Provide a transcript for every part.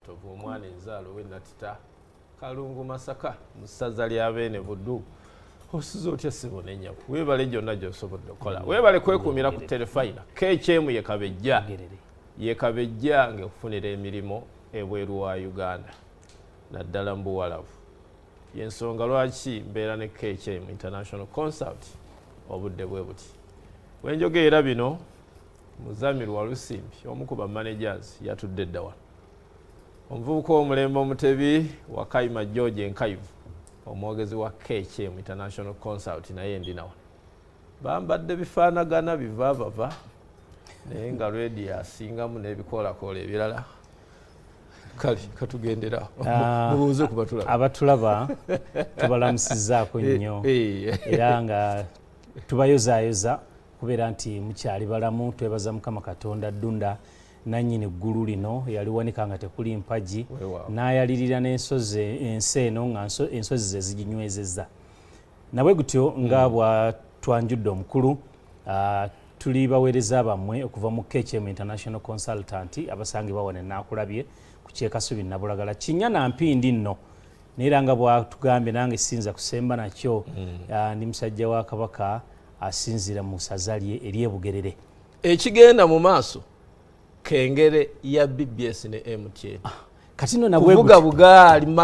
Ntovu omwana enzaalo we Natita Kalungu Masaka mu ssaza lya Beene Buddu. Osizo otya ssebo n'ennyabo weebale gyonna gy'osobodde okukola weebale kwekuumira ku terefayina KHM ye Kabejja ng'ekufunira emirimu ebweru wa Uganda naddala mu buwalabu y'ensonga lwaki mbeera ne KHM International Consult obudde bwe buti wenjogeera bino Muzamiru Walusimbi omu ku managers yatudde dda wano omuvubuka omulembe omutebi wa Kayima George Enkayivu omwogezi wa KHM International Consult naye ndi nawo bambadde bifaanagana bivaavava naye nga lwedi asingamu n'ebikoolakoola ebirala kale katugendera mubuuze ku batulaba abatulaba tubalamusizzaako nnyo era nga tubayozaayoza kubeera nti mukyali balamu twebaza Mukama Katonda Ddunda nannyini eggulu lino yaliwanika nga tekuli mpagi n'ayalirira n'ensozi ensi eno nga ensozi ze ziginywezezza nabwe gutyo nga bwatwanjudde omukulu tuli baweereza bammwe okuva mu KHM International Consultant abasangibwa wano Naakulabye ku Kyekasubi Nabulagala kinnya na mpindi nno naye nga bwatugambye nange sinza kusemba nakyo ndi musajja wa Kabaka asinzira mu ssaza lye ery'Ebugerere ekigenda mu maaso kengere ya BBS ne MTN kati nno nabwe kuvuga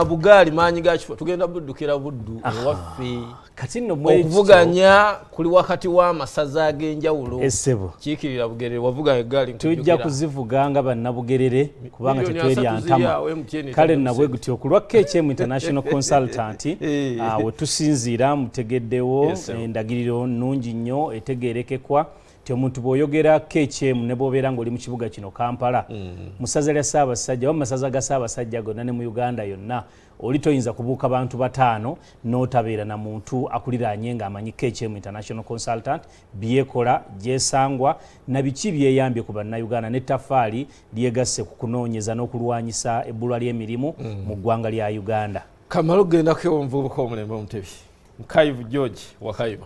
bugaali maanyi ga kifo tugenda buddukira buddu ewaffe kati nno okuvuganya kuli wakati w'amasaza ag'enjawulo essebo kiikirira Bugerere wavuga eggaali tujja kuzivuga nga bannabugerere kubanga tetwerya ntama kale nabwe gutyo okulwa KHM International Consultant we tusinziira mutegeddewo endagiriro nnungi nnyo etegeerekekwa ti omuntu bw'oyogera KHM ne bw'obeera ng'oli mu kibuga kino Kampala mu ssaza lya Ssaabasajja oba masaza ga Ssaabasajja gonna ne mu Uganda yonna oli toyinza kubuuka bantu bataano n'otabeera na muntu akuliraanye ng'amanyi KHM International Consultant byekola gyesangwa na biki byeyambye ku bannayuganda n'ettaffaali lyegasse ku kunoonyeza n'okulwanyisa ebbulwa ly'emirimu mu ggwanga lya Uganda. Kamala ogendako omuvubuka omulembe omutebi Nkayivu George wa Kayima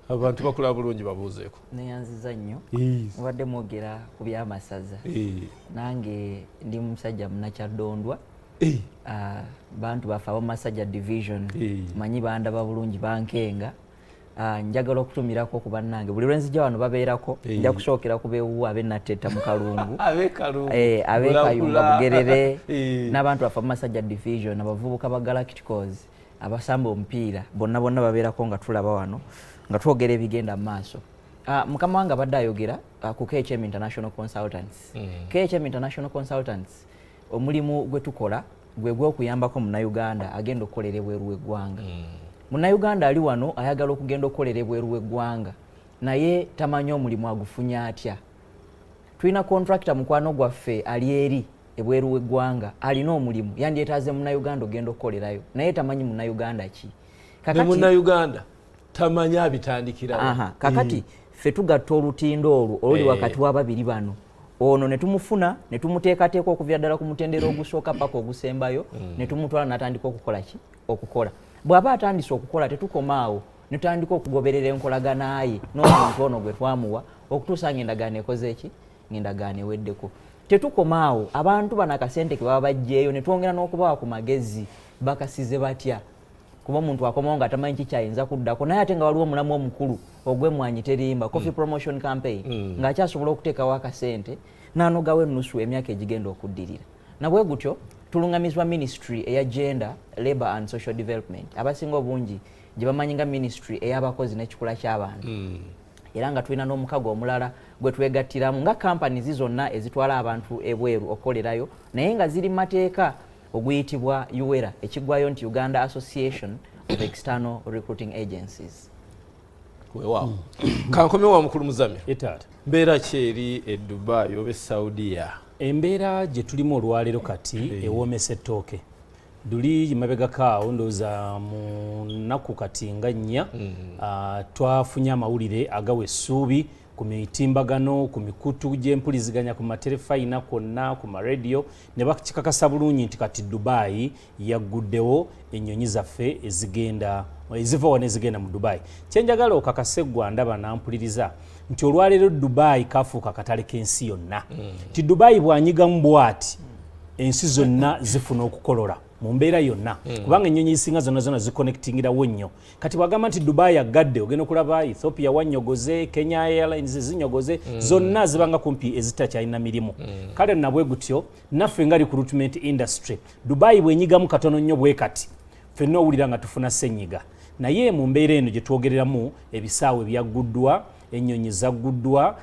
abantu bakulaba bulungi babuuzeeko neyanziza nnyo mubadde mwogera ku by'amasaza nange ndi musajja Munnakyadondwa bantu bafe ab'Omusajja Division manyi bandaba bulungi bankenga njagala okutumirako ku bannange buli lwenzijja wano babeerako nja kusookera ku beewu ab'Ennattetta mu Kalungu ab'Ekayunga Bugerere n'abantu bafe ab'Omusajja Division abavubuka ba Galacticos abasamba omupiira bonna babeerako nga tulaba wano nga twogera ebigenda mu maaso mukama wange abadde ayogera ku KHM International Consultants KHM International Consultants omulimu gwe tukola gwe gw'okuyambako munnayuganda agenda okukolera ebweru w'eggwanga munnayuganda ali wano ayagala okugenda okukolera ebweru w'eggwanga naye tamanyi omulimu agufunya atya tulina contractor mukwano gwaffe ali eri ebweru w'eggwanga alina omulimu yandyetaaze munnayuganda ogenda okukolerayo naye tamanyi munnayuganda ki munnayuganda tamanyi abitandikirawo kakati ffe tugatta olutindo olwo oluli wakati w'ababiri bano ono ne tumufuna ne tumuteekateeka okuviira ddala ku mutendera ogusooka paka ogusembayo ne tumutwala n'atandika okukola ki okukola bw'aba atandise okukola tetukomaawo ne tutandika okugoberera enkolagana ye n'omuntu ono gwe twamuwa okutuusa ng'endagaano ekoze ki ng'endagaano eweddeko tetukomaawo abantu bano akasente ke baba baggyeeyo ne twongera n'okubawa ku magezi bakasize batya kuba omuntu akomawo nga tamanyi kikyayinza kuddako naye ate nga waliwo omulamu omukulu ogw'emmwanyi terimba coffee promotion campaign ng'akyasobola okuteekawo akasente n'anogawo ennusu emyaka egigenda okuddirira nabwe gutyo tulungamizibwa ministry eya gender labour and social development abasinga obungi gye bamanyi nga ministry ey'abakozi n'ekikula ky'abantu era nga tulina n'omukago omulala gwe twegattiramu nga companies zonna ezitwala abantu ebweru okukolerayo naye nga ziri mu mateeka oguyitibwa UWERA ekiggwayo nti Uganda Association of External Recruiting Agencies. Weewaawo kankomewo mukulu Muzamiru mbeera kyeri e Dubai oba Saudiya embeera gye tulimu olwaleero kati ewoomesa ettooke duli mabegakaawo ndowooza mu nnaku kati nga nnya twafunye amawulire agawa essuubi ku mitimbagano ku mikutu gy'empuliziganya ku materefayina kwonna ku maradio ne bakikakasa bulungi nti kati Dubai yagguddewo ennyonyi zaffe eziva wano ezigenda mu Dubai kyenjagala okakase ggwa ndaba nampuliriza nti olwaleero Dubai kafuuka akatale k'ensi yonna ti Dubai bw'anyigamu bw'ati ensi zonna zifuna okukolola mu mbeera yonna kubanga ennyonyi zisinga zonna ziconnectingirawo nnyo kati wagamba nti Dubai agadde ogenda okulaba Ethiopia wanyogoze Kenya Airlines zinyogoze zonna zibanga kumpi ezitakyalina mirimu kale nabwe gutyo naffe nga recruitment industry Dubai bwenyigamu katono nnyo bwe kati ffenna owulira nga tufuna ssenyiga naye mu mbeera eno gye twogereramu ebisaawe byagguddwa ennyonyi zagguddwa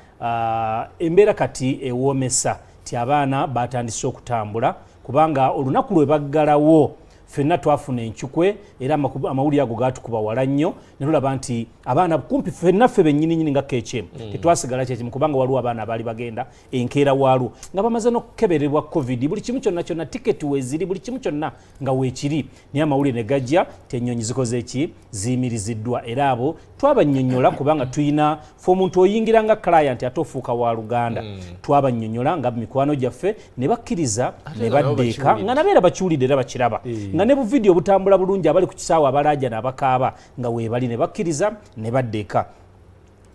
embeera kati ewoomesa ti abaana batandise okutambula kubanga olunaku lwe baggalawo ffenna twafuna enkyukwe era amawulire ago gatukuba wala nnyo ne tulaba nti abaana kumpi ffennaffe bennyininyini nga KHM tetwasigala kyekimu kubanga waliwo abaana abaali bagenda enkeera waalwo nga bamaze n'okukebererwa covid buli kimu kyonna tiketi weeziri buli kimu kyonna nga weekiri naye amawulire ne gajja ennyonyi zikoze eki ziyimiriziddwa era abo twabannyonnyola kubanga tuyina fe omuntu oyingira nga client ate ofuuka wa Luganda twabannyonnyola nga mikwano gyaffe ne bakkiriza ne baddeeka nga nabeera bakiwulidde era bakiraba nga ne bu video butambula bulungi abali ku kisaawa abalaaja n'abakaaba nga weebali ne bakkiriza ne baddeeka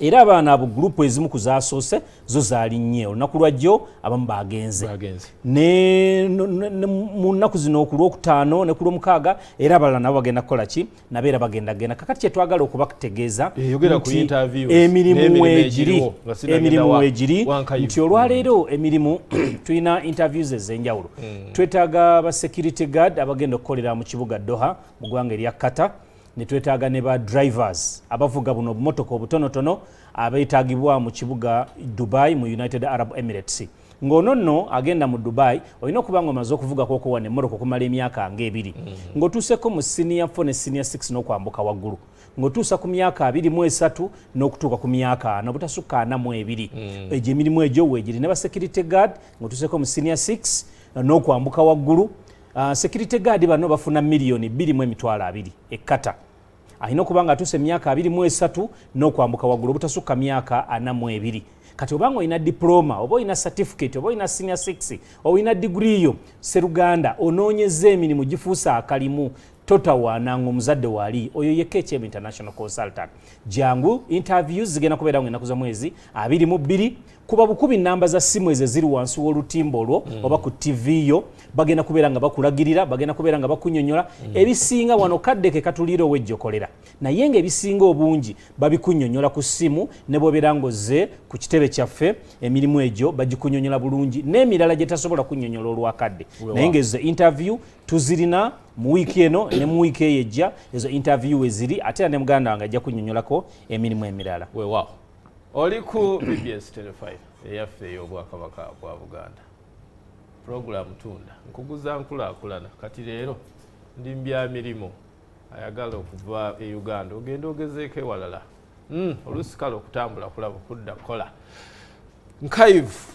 era abaana abo gurupu ezimu ku zaasoose zo zaali nnyo olunaku lwajjo abamu bagenze mu nnaku zino ku lwokutaano ne ku lwomukaaga era abalala nabo bagenda kukola ki nabeera bagendagenda kakati kyetwagala okubategeeza emirimu weegiri nti olwaleero emirimu tulina interviews ez'enjawulo twetaaga ba security guard abagenda okukolera mu kibuga Doha mu ggwanga erya Qatar ne twetaaga ne ba drivers abavuga buno obumotoka obutonotono abeetaagibwa mu kibuga Dubai mu United Arab Emirates ng'ono agenda mu Dubai olina okuba nga omaze okuvuga kwoko wane Morocco okumala emyaka nga 2 ng'otuuseko mu senior 4 ne senior 6 n'okwambuka waggulu ng'otuusa ku myaka 23 n'okutuuka ku myaka 4 butasukka 42 egyo emirimu egyo weegiri ne ba security guard ng'otuuseko mu senior 6 n'okwambuka waggulu security guard bano bafuna milioni 2.2 ekkata alina okuba nga atuuse emyaka 23 n'okwambuka waggulu butasukka myaka 42 kati obanga olina diploma oba olina certificate oba olina senior 6 olina degree yo Seruganda onoonyeza emirimu gifuusa akalimu totawaananga omuzadde waali oyo ye KHM International Consultant jangu interviews zigenda kubeera ng'ennaku za mwezi 22 kuba bukubi namba za simu ezo ziri wansi w'olutimbo olwo oba ku TV yo bagenda kubeera nga bakulagirira bagenda kubeera nga bakunnyonnyola ebisinga wano kaddeke katuliira owejjokolera naye ng'ebisinga obungi babikunnyonnyola ku simu ne bw'obeera ng'ozze ku kitebe kyaffe emirimu egyo bagikunnyonnyola bulungi n'emirala gye tasobola kunnyonnyola olwakadde naye ng'ezo interview tuzirina mu wiiki eno ne mu wiiki eyo ejja ezo interview eziri ate ne muganda wange ajja kunnyonnyolako emirimu emirala weewaawo oli ku BBS Tele5 eyaffe ey'obwakabaka bwa Buganda program tunda nkuguza nkulaakulana kati leero ndi mbya mirimu ayagala okuva e Uganda ogenda ogezeeko ewalala oluusi kale okutambula kulaba okudda kola nkaivu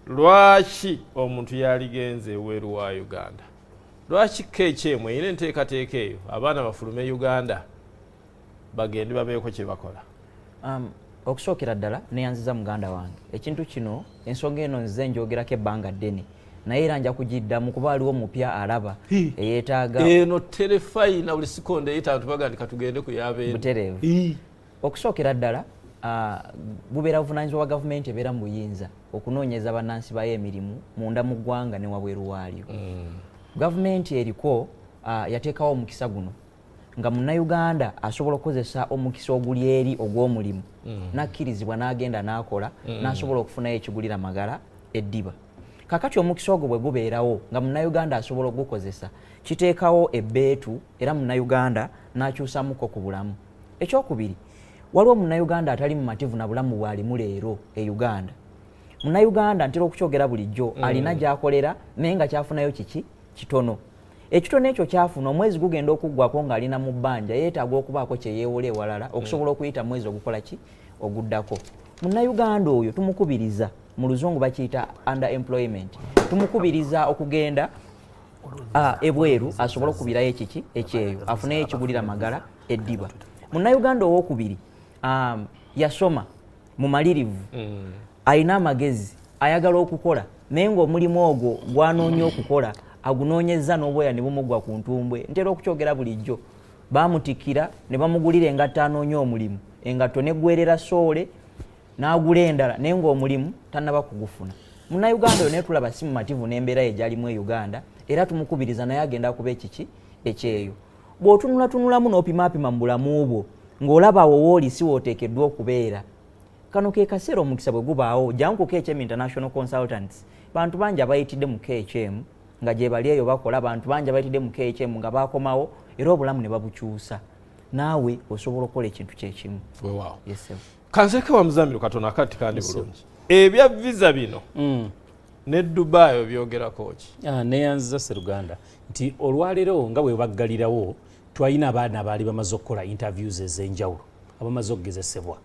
lwaki omuntu yaligenze eweeru wa Uganda lwaki KHM erina enteekateeka eyo abaana bafulume Uganda bagende babeeko kye bakola okusookera ddala neyanziza muganda wange ekintu kino ensonga eno nze njogerako ebbanga ddene naye era nja kugiddamu kuba waliwo mupya alaba eyeetaaga eno terefayina buli sikonde eyitaano tubagandika tugende kuyabeeni butereevu okusookera ddala bubeera buvunaanyizibwa bwa gavumenti ebeera mu buyinza okunoonyeza bannansi bayo emirimu munda mu ggwanga ne wabweru waalyo gavumenti eriko yateekawo omukisa guno nga munnayuganda asobola okukozesa omukisa oguli eri ogw'omulimu nakkirizibwa n'agenda n'akola n'asobola okufunayo ekigulira magala eddiba kakati omukisa ogwo bwe gubeerawo nga munnayuganda asobola okugukozesa kiteekawo ebbeetu era munnayuganda n'akyusamuko ku bulamu ekyokubiri waliwo munnayuganda atali mumativu na bulamu bwalimu leero e Uganda munnayuganda ntera okukyogera bulijjo alina gy'akolera naye nga kyafunayo kiki kitono ekitono ekyo kyafuna omwezi gugenda okuggwako ng'alina mu bbanja yeetaaga okubaako kye yeewola ewalala okusobola okuyita mwezi ogukola ki oguddako munnayuganda oyo tumukubiriza mu luzungu bakiyita under employment tumukubiriza okugenda ebweru asobole okubirayo ekiki ekyeyo afuneyo ekigulira magala eddiba munnayuganda owokubiri yasoma mu malirivu alina amagezi ayagala okukola naye ng'omulimu ogwo gwanoonya okukola agunoonyeza n'obwoya ne bumugwa ku ntumbwe ntera okukyogera bulijjo baamutikira ne bamugulira engatto anoonya omulimu engatto neggwerera soole n'agula endala naye ng'omulimu tannaba kugufuna Munnayuganda oyo ne tulaba si mumativu n'embeera ejalimu e Uganda era tumukubiriza naye agenda kuba ekiki ekyeyo. Bw'otunulatunulamu n'opimaapima mu bulamu bwo ng'olaba awo wooli si wooteekeddwa okubeera. Kano ke kaseera omukisa bwe gubaawo jangu ku KHM International Consultants. Bantu bangi abayitidde mu KHM nga gye bali eyo bakola, bantu bangi abayitidde mu KHM nga baakomawo era obulamu ne babukyusa. Naawe osobola okukola ekintu kyekimu. Wow. Yes, sir. Kanzeke wa Muzamiru katono akati kandi bulungi. Ebya visa bino ne Dubai obyogerako ki? Neyanziza Sseruganda nti olwaleero nga bwe baggalirawo twalina abaana abaali bamaze okukola interviews ez'enjawulo abamaze okugezesebwa.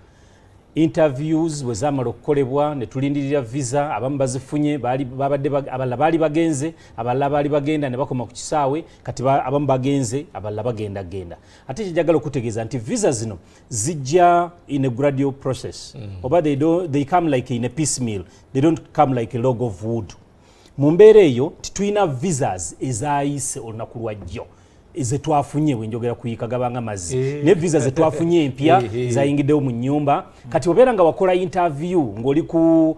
Interviews bwe zaamala okukolebwa ne tulindirira visa, abamu bazifunye abalala baali bagenze, abalala baali bagenda ne bakoma ku kisaawe, kati abamu bagenze, abalala bagenda. Ate kyejagala okutegeeza nti visa zino zijja in a gradual process. Oba they come like in a piecemeal, they don't come like a log of wood. Mu mbeera eyo titulina visas ezaayise olunaku lwajjo ezetwafunye wenjogera kuyika gabanga mazzi ne visa zetwafunye empya zayingiddewo mu nnyumba. Kati obeera nga wakola interview ng'oli ku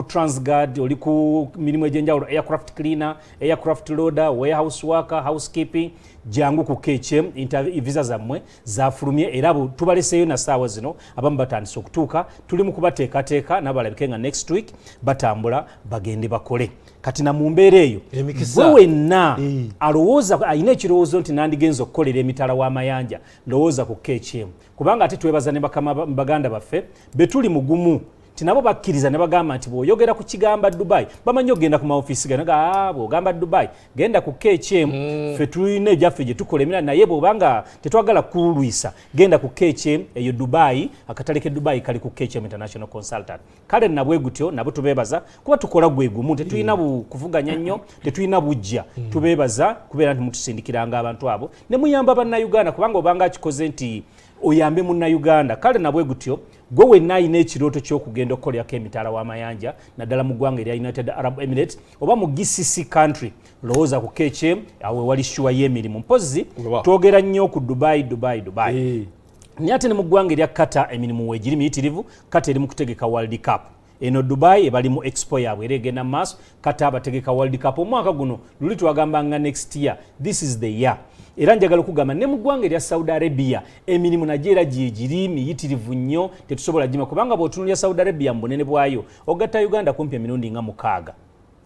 Transguard, oli ku mirimu egy'enjawulo, aircraft cleaner, aircraft loader, warehouse worker, housekeeping, jangu ku KHM visa zammwe zafulumye era tubaleseeyo na ssaawa zino abamu batandise okutuuka, tuli mu kubateekateeka n'abalabike nga next week batambula bagende bakole. Kati na mu mbeera eyo bwe wenna alowooza alina ekirowoozo nti nandigenza okukolera emitala w'amayanja, lowooza ku KHM kubanga ate twebaza ne baganda baffe betuli mugumu tinabo bakkiriza ne bagamba nti bw'oyogera ku kigamba Dubai bamanyi ogenda ku maofiisi gana bw'ogamba Dubai genda ku KHM ffe tulina ebyaffe gye tukola naye bw'obanga tetwagala kulwisa genda ku KHM eyo Dubai, akatale ke Dubai kali ku KHM International Consultant. Kale nabwe gutyo nabo tubeebaza kuba tukola gwe gumu, tetulina kuvuganya nnyo, tetulina bujja, tubeebaza kubeera nti mutusindikiranga abantu abo ne muyamba bannayuganda kubanga obanga akikoze nti oyambe munnayuganda. Kale nabwe gutyo gwe wenna alina ekirooto ky'okugenda okukolerako emitala w'amayanja naddala mu ggwanga erya United Arab Emirates oba mu GCC country, lowooza ku KHM awo wali shuwa y'emirimu. Mpozi twogera nnyo ku Dubai. Naye ate ne mu ggwanga erya Qatar emirimu weegiri miyitirivu. Qatar eri mu kutegeka World Cup. Eno Dubai ebali mu expo yaabwe era egenda maaso. Qatar bategeka World Cup omwaka guno luli twagambanga next year, this is the year. Era njagala okugamba ne mu ggwanga erya Saudi Arabia emirimu nagyo era gyegiri miyitirivu nnyo, tetusobola gima kubanga bw'otunuulira Saudi Arabia mu bunene bwayo ogatta Uganda kumpi emirundi nga 6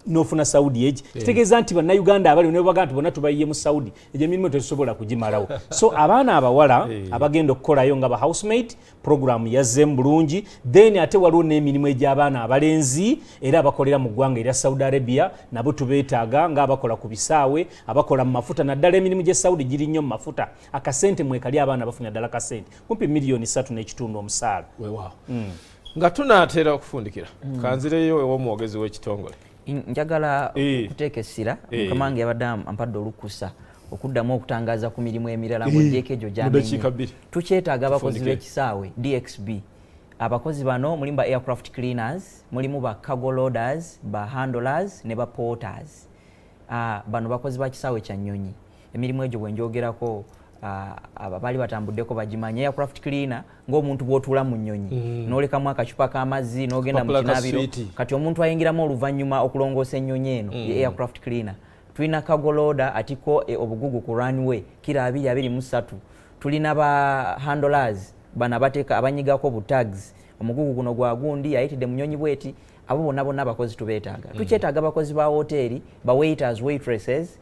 n'ofuna Saudi egi kitegeeza nti bannayuganda abali ne baga nti bonna tubayiye mu Saudi egyo emirimu tetusobola kugimalawo. So abaana abawala abagenda okukolayo nga ba housemate program yazze bulungi, then ate waliwo n'emirimu egy'abaana abalenzi era abakolera mu ggwanga erya Saudi Arabia nabo tubeetaaga nga abakola ku bisaawe, abakola mu mafuta, naddala emirimu gye Saudi giri nnyo mu mafuta. Akasente mwekali abaana bafunye ddala kasente kumpi milioni 3.5 omusaala. Nga tunaatera okufundikira kanzireyo ew'omwogezi w'ekitongole njagala okuteeka essira Mukamange yabadde ampadde olukusa okuddamu okutangaza ku mirimu emirala mu ddeeka egyo gyamenye. Tukyetaaga abakozi b'ekisaawe DXB. Abakozi bano mulimu ba aircraft cleaners, mulimu ba cargo loaders, ba handlers ne ba porters. Bano bakozi ba kisaawe kya Nnyonyi. Emirimu egyo bwe njogerako abaali batambuddeko bagimanya. Aircraft cleaner ng'omuntu bw'otuula mu nnyonyi n'olekamu akacupa k'amazzi n'ogenda mu kinaabiro, kati omuntu ayingiramu oluvannyuma okulongoosa ennyonyi eno ye aircraft cleaner. Tulina cargo loader atiko obugugu ku runway kira 223. Tulina ba handlers bano abateeka abanyigako bu tags, omugugu guno gwa gundi ayitidde mu nnyonyi bweti. Abo bonna abakozi tubeetaaga. Tukyetaaga abakozi ba hoteri, ba waiters, waitresses,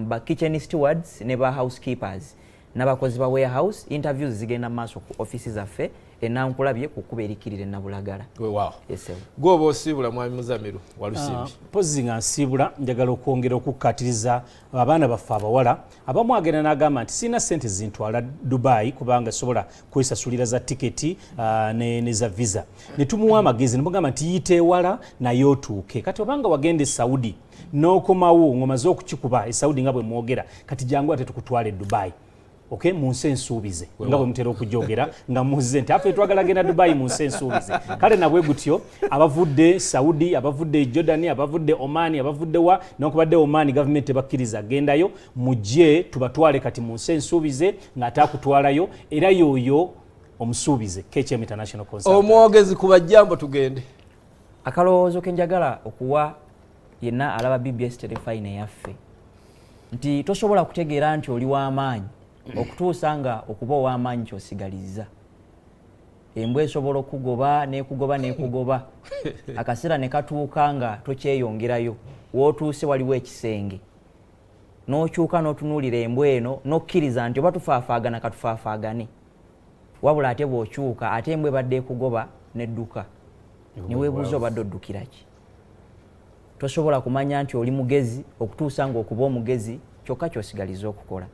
ba kitchen stewards ne ba housekeepers n'abakozi ba warehouse. Interviews zigenda maaso ku offices zaffe enankulabye ku kuba erikirire Nabulagala. Gwoba osiibula mwami Muzamiru Walusimbi. Pozi nga nsiibula njagala okwongera okukkatiriza abaana baffe abawala abamu agenda n'agamba nti sina ssente zintwala Dubai kubanga sobola kwesasulira za tiketi ne za visa. Ne tumuwa amagezi ne mugamba nti yite ewala naye otuuke. Kati obanga wagenda e Saudi n'okomawo ng'omaze okukikuba e Saudi nga bwe mwogera, kati jangu ate tukutwale Dubai. Okay, munse nsuubize nga bwe mutera okujogera nga muzize nti afe twagala genda Dubai munse nsuubize. Kale nabwe gutyo abavudde Saudi, abavudde Jordan, abavudde Oman, abavudde wa n'okubadde Oman government bakkiriza gendayo mujje tubatwale kati munse nsuubize ng'atakutwalayo era yoyo omusuubize KHM International Consultant. Omwogezi ku bajjambo tugende. akalowoozo ke njagala okuwa yenna alaba BBS Terefayina yaffe nti tosobola kutegeera nti oli w'amaanyi okutuusa nga okuba ow'amaanyi ky'osigalizza. Embwa esobola okugoba n'ekugoba akaseera ne katuuka nga tokyeyongerayo w'otuuse waliwo ekisenge n'okyuka n'otunuulira embwa eno n'okkiriza nti oba tufaafaagana katufaafaagane, wabula ate bw'okyuka ate embwa ebadde ekugoba n'edduka ne weebuuza obadde oddukira ki. Tosobola kumanya nti oli mugezi okutuusa nga okuba omugezi kyokka ky'osigaliza okukola.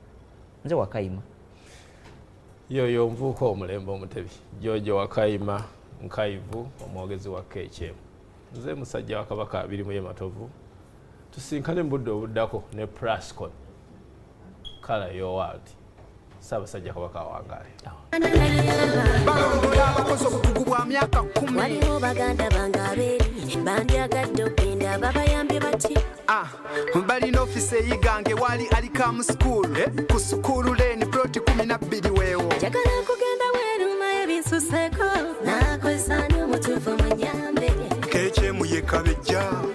Nze Wakayima. Yoyo nvuuko omulembe omutebi Jojo Wakayima Nkayivu omwogezi wa KHM. Nze musajja wa Kabaka 2 Matovu. Tusinkane mu budde obuddako ne Prascon Kala Your World. Ssaabasajja Kabaka awangaale. Waliwo baganda bange abeeri bandyagadde okgenda babayambye bati balina offisi eyigange wali alikamu school ku sukulu leni ploti 12 weewo njagala kugenda weeruma ebinsuseeko nakozesa n'omutuufu munyambe KHM ye Kabejja.